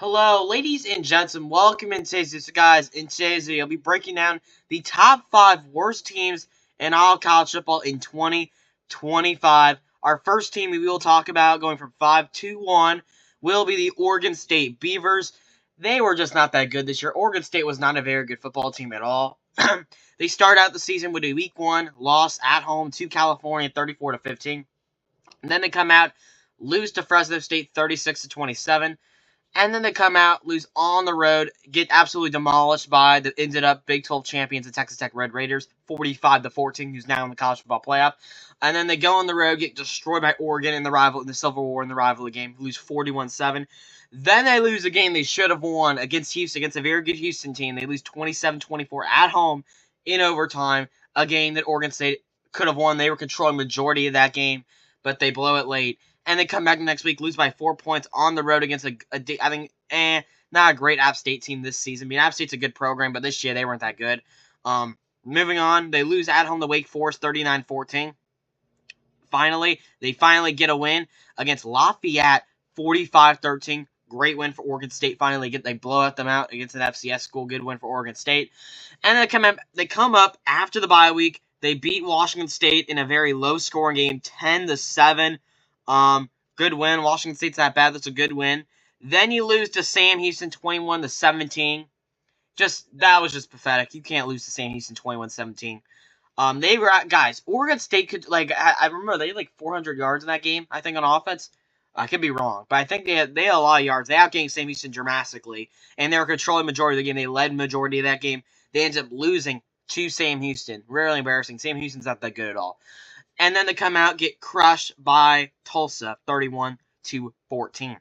Hello, ladies and gentlemen. Welcome in today's video, guys. In today's video, I'll be breaking down the top 5 worst teams in all college football in 2025. Our first team we will talk about, going from 5 to 1, will be the Oregon State Beavers. They were just not that good this year. Oregon State was not a very good football team at all. They start out the season with a Week 1 loss at home to California, 34-15. And then they come out, lose to Fresno State, 36-27. And then they come out, lose on the road, get absolutely demolished by the ended up Big 12 champions, the Texas Tech Red Raiders, 45-14, who's now in the college football playoff. And then they go on the road, get destroyed by Oregon in the Civil War in the rivalry game, lose 41-7. Then they lose a game they should have won against Houston, against a very good Houston team. They lose 27-24 at home in overtime, a game that Oregon State could have won. They were controlling majority of that game, but they blow it late. And they come back the next week, lose by 4 points on the road against not a great App State team this season. I mean, App State's a good program, but this year they weren't that good. Moving on, they lose at home to Wake Forest, 39-14. They finally get a win against Lafayette, 45-13. Great win for Oregon State. They blow them out against an FCS school. Good win for Oregon State. And then they come up after the bye week. They beat Washington State in a very low-scoring game, 10-7. Good win. Washington State's not bad. That's a good win. Then you lose to Sam Houston 21-17. That was just pathetic. You can't lose to Sam Houston 21-17. Guys, Oregon State could, I remember they had 400 yards in that game, I think, on offense. I could be wrong, but I think they had a lot of yards. They outgained Sam Houston dramatically, and they were controlling majority of the game. They led majority of that game. They ended up losing to Sam Houston. Really embarrassing. Sam Houston's not that good at all. And then they come out, get crushed by Tulsa, 31-14. And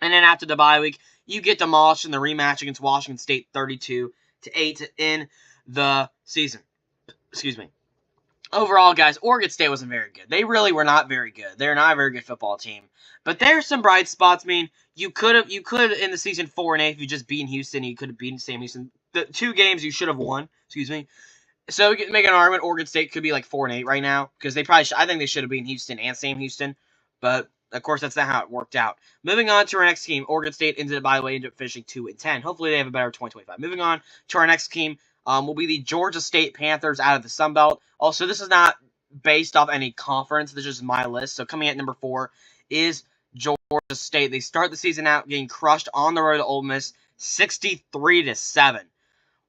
then after the bye week, you get demolished in the rematch against Washington State, 32-8 to end the season. Excuse me. Overall, guys, Oregon State wasn't very good. They really were not very good. They're not a very good football team. But there's some bright spots. I mean, you could in the season 4-8 if you just beaten Houston. You could have beaten Sam Houston. The 2 games you should have won. Excuse me. So we can make an argument Oregon State could be 4-8 right now because I think they should have beaten Houston and Sam Houston, but of course that's not how it worked out. Moving on to our next team, Oregon State ended up finishing 2-10. Hopefully they have a better 2025. Moving on to our next team, will be the Georgia State Panthers out of the Sun Belt. Also, this is not based off any conference. This is my list. So coming at number 4 is Georgia State. They start the season out getting crushed on the road to Ole Miss, 63-7.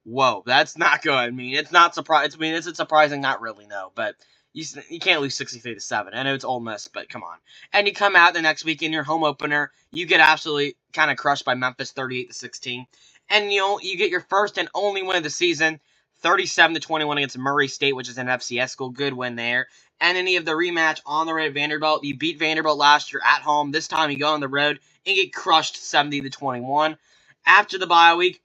Whoa, that's not good. I mean, it's not surprising. I mean, is it surprising? Not really, no. But you can't lose 63-7. I know it's Ole Miss, but come on. And you come out the next week in your home opener, you get absolutely kind of crushed by Memphis, 38-16, and you get your first and only win of the season, 37-21 against Murray State, which is an FCS school. Good win there. And then you have the rematch on the road at Vanderbilt. You beat Vanderbilt last year at home. This time you go on the road and get crushed 70-21. After the bye week,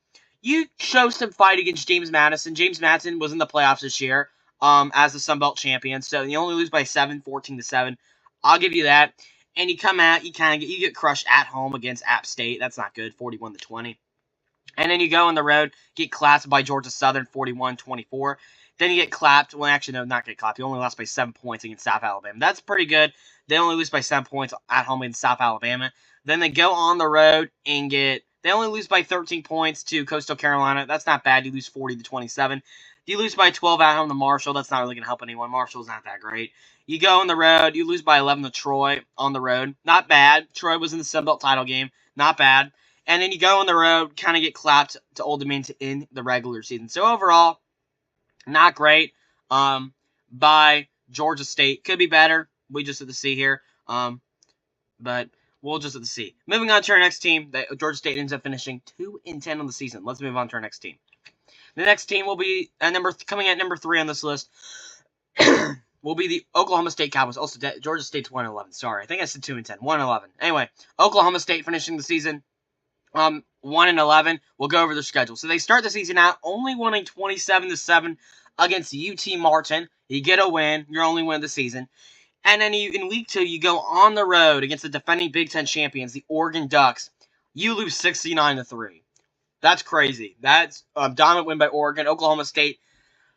you show some fight against James Madison. James Madison was in the playoffs this year as the Sun Belt champion, so you only lose by 7, 14-7. I'll give you that. And you come out, you get crushed at home against App State. That's not good, 41-20. And then you go on the road, get clapped by Georgia Southern, 41-24. Then you get clapped. Well, actually, no, not get clapped. You only lost by 7 points against South Alabama. That's pretty good. They only lose by 7 points at home against South Alabama. Then they go on the road and they only lose by 13 points to Coastal Carolina. That's not bad. You lose 40-27. You lose by 12 at home to Marshall. That's not really going to help anyone. Marshall's not that great. You go on the road. You lose by 11 to Troy on the road. Not bad. Troy was in the Sun Belt title game. Not bad. And then you go on the road, kind of get clapped to Old Dominion to end the regular season. So overall, not great by Georgia State. Could be better. We just have to see here. But we'll just have to see. Moving on to our next team, Georgia State ends up finishing 2-10 on the season. Let's move on to our next team. The next team will be coming at number 3 on this list. Will be the Oklahoma State Cowboys. Also, Georgia State's 1-11. Sorry, I think I said 2-10. 1-11. Anyway, Oklahoma State finishing the season 1-11. We'll go over their schedule. So they start the season out only winning 27-7 against UT Martin. You get a win. Your only win of the season. And then in week 2, you go on the road against the defending Big Ten champions, the Oregon Ducks. You lose 69-3. That's crazy. That's a dominant win by Oregon. Oklahoma State,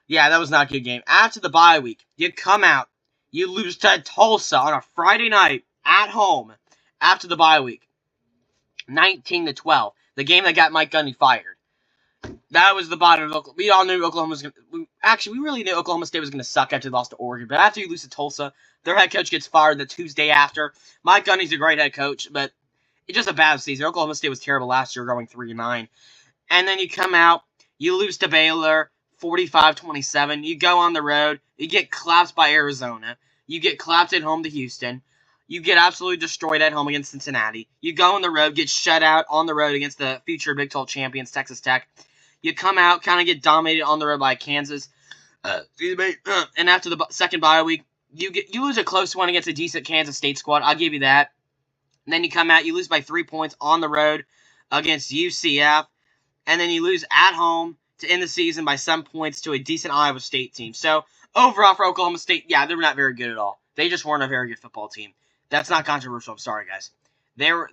yeah, that was not a good game. After the bye week, you come out. You lose to Tulsa on a Friday night at home after the bye week. 19-12. The game that got Mike Gundy fired. That was the bottom of Oklahoma. We all knew Oklahoma was going to... Actually, we really knew Oklahoma State was going to suck after they lost to Oregon. But after you lose to Tulsa, their head coach gets fired the Tuesday after. Mike Gundy's a great head coach, but it's just a bad season. Oklahoma State was terrible last year, going 3-9. And then you come out, you lose to Baylor, 45-27. You go on the road, you get clapped by Arizona. You get clapped at home to Houston. You get absolutely destroyed at home against Cincinnati. You go on the road, get shut out on the road against the future Big 12 champions, Texas Tech. You come out, kind of get dominated on the road by Kansas. And after the second bye week, you lose a close one against a decent Kansas State squad. I'll give you that. And then you come out, you lose by 3 points on the road against UCF. And then you lose at home to end the season by 7 points to a decent Iowa State team. So, overall for Oklahoma State, yeah, they were not very good at all. They just weren't a very good football team. That's not controversial. I'm sorry, guys. They're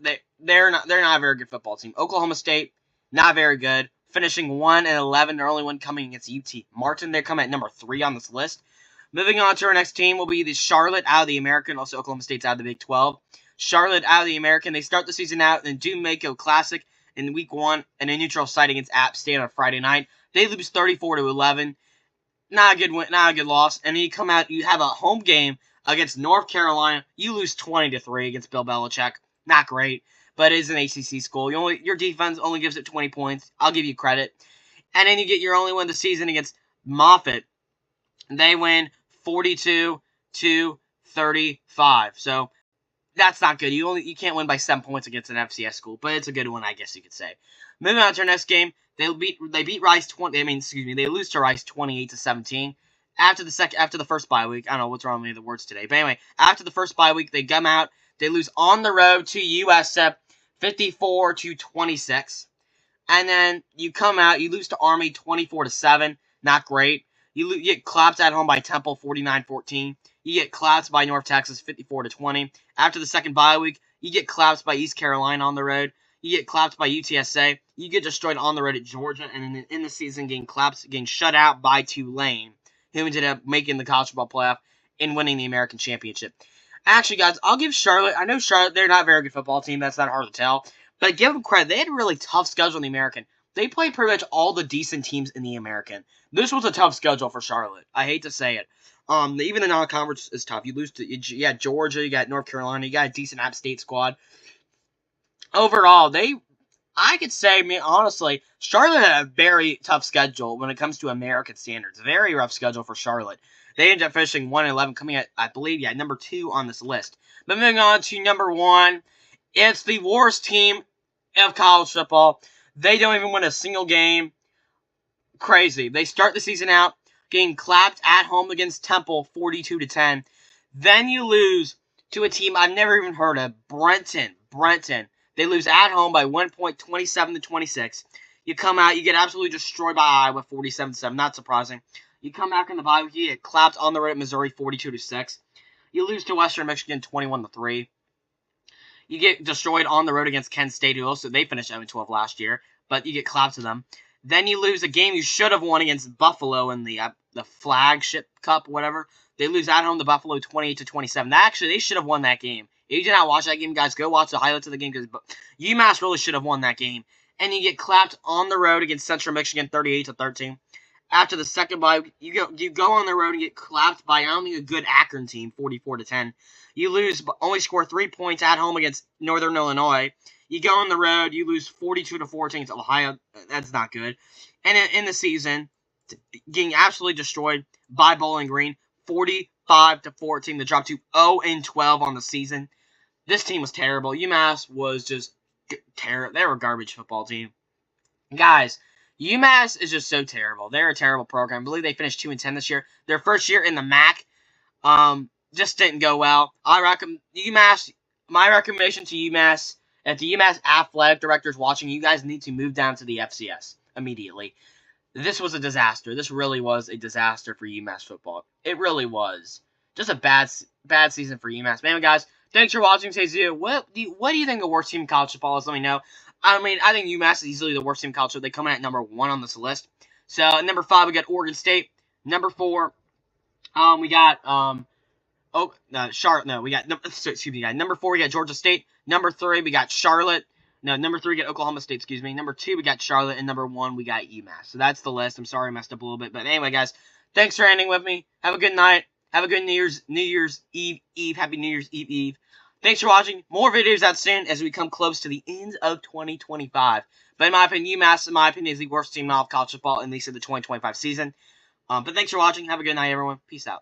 not a very good football team. Oklahoma State, not very good. Finishing 1-11, their only one coming against UT Martin. They come at number 3 on this list. Moving on to our next team will be the Charlotte out of the American. Also, Oklahoma State's out of the Big 12. Charlotte out of the American. They start the season out in the Mako Classic in Week 1 in a neutral site against App State on Friday night. They lose 34-11. Not a good win, not a good loss. And then you come out, you have a home game against North Carolina. You lose 20-3 against Bill Belichick. Not great, but it is an ACC school. Your defense only gives it 20 points. I'll give you credit. And then you get your only win of the season against Moffitt. They win 42-35. So that's not good. You can't win by 7 points against an FCS school, but it's a good one, I guess you could say. Moving on to our next game, they beat Rice they lose to Rice 28-17. After the first bye week, I don't know what's wrong with the words today, but anyway, after the first bye week, they come out, they lose on the road to USF 54-26. And then you come out, you lose to Army 24-7, not great. You get clapped at home by Temple 49-14. You get clapped by North Texas 54-20. After the second bye week, you get clapped by East Carolina on the road. You get clapped by UTSA. You get destroyed on the road at Georgia, and then in the season getting shut out by Tulane, who ended up making the college football playoff and winning the American Championship. Actually, guys, I'll give Charlotte. I know Charlotte, they're not a very good football team. That's not hard to tell. But give them credit. They had a really tough schedule in the American. They played pretty much all the decent teams in the American. This was a tough schedule for Charlotte. I hate to say it. Even the non-conference is tough. You lose to Georgia, you got North Carolina, you got a decent App State squad. Overall, I could say, honestly, Charlotte had a very tough schedule when it comes to American standards. Very rough schedule for Charlotte. They ended up finishing 1-11, coming at, I believe, number 2 on this list. But moving on to number 1, it's the worst team of college football. They don't even win a single game. Crazy. They start the season out getting clapped at home against Temple 42-10. Then you lose to a team I've never even heard of, Brenton. They lose at home by 1 point, 27-26. You come out, you get absolutely destroyed by Iowa 47-7. Not surprising. You come back in the bye week, you get clapped on the road at Missouri 42-6. You lose to Western Michigan 21-3. You get destroyed on the road against Kent State, who also they finished 7-12 last year, but you get clapped to them. Then you lose a game you should have won against Buffalo in the flagship cup, whatever. They lose at home to Buffalo 28-27. Actually, they should have won that game. If you did not watch that game, guys, go watch the highlights of the game because UMass really should have won that game. And you get clapped on the road against Central Michigan 38-13. After the second bye, you go on the road and get clapped by only a good Akron team 44-10. You lose, but only score 3 points at home against Northern Illinois. You go on the road, you lose 42-14 to Ohio. That's not good. And in the season, getting absolutely destroyed by Bowling Green 45-14 to drop to 0-12 on the season. This team was terrible. UMass was just terrible. They were a garbage football team. Guys, UMass is just so terrible. They're a terrible program. I believe they finished 2-10 this year. Their first year in the MAC just didn't go well. I recommend UMass. My recommendation to UMass, if the UMass athletic director is watching, you guys need to move down to the FCS immediately. This was a disaster. This really was a disaster for UMass football. It really was. Just a bad season for UMass. Man, guys, thanks for watching today's video. What do you think the worst team in college football is? Let me know. I think UMass is easily the worst team in college football. They come in at number 1 on this list. So, at number 5, we got Oregon State. Number 4, we got, Number 4, we got Georgia State. Number 3, we got Charlotte. No, number 3 we got Oklahoma State, excuse me. Number 2 we got Charlotte, and number 1 we got UMass. So that's the list. I'm sorry I messed up a little bit, but anyway, guys, thanks for ending with me. Have a good night. Have a good New Year's Eve. Happy New Year's Eve. Thanks for watching. More videos out soon as we come close to the end of 2025. But in my opinion, UMass, in my opinion, is the worst team in all of college football, at least in the 2025 season. But thanks for watching. Have a good night, everyone. Peace out.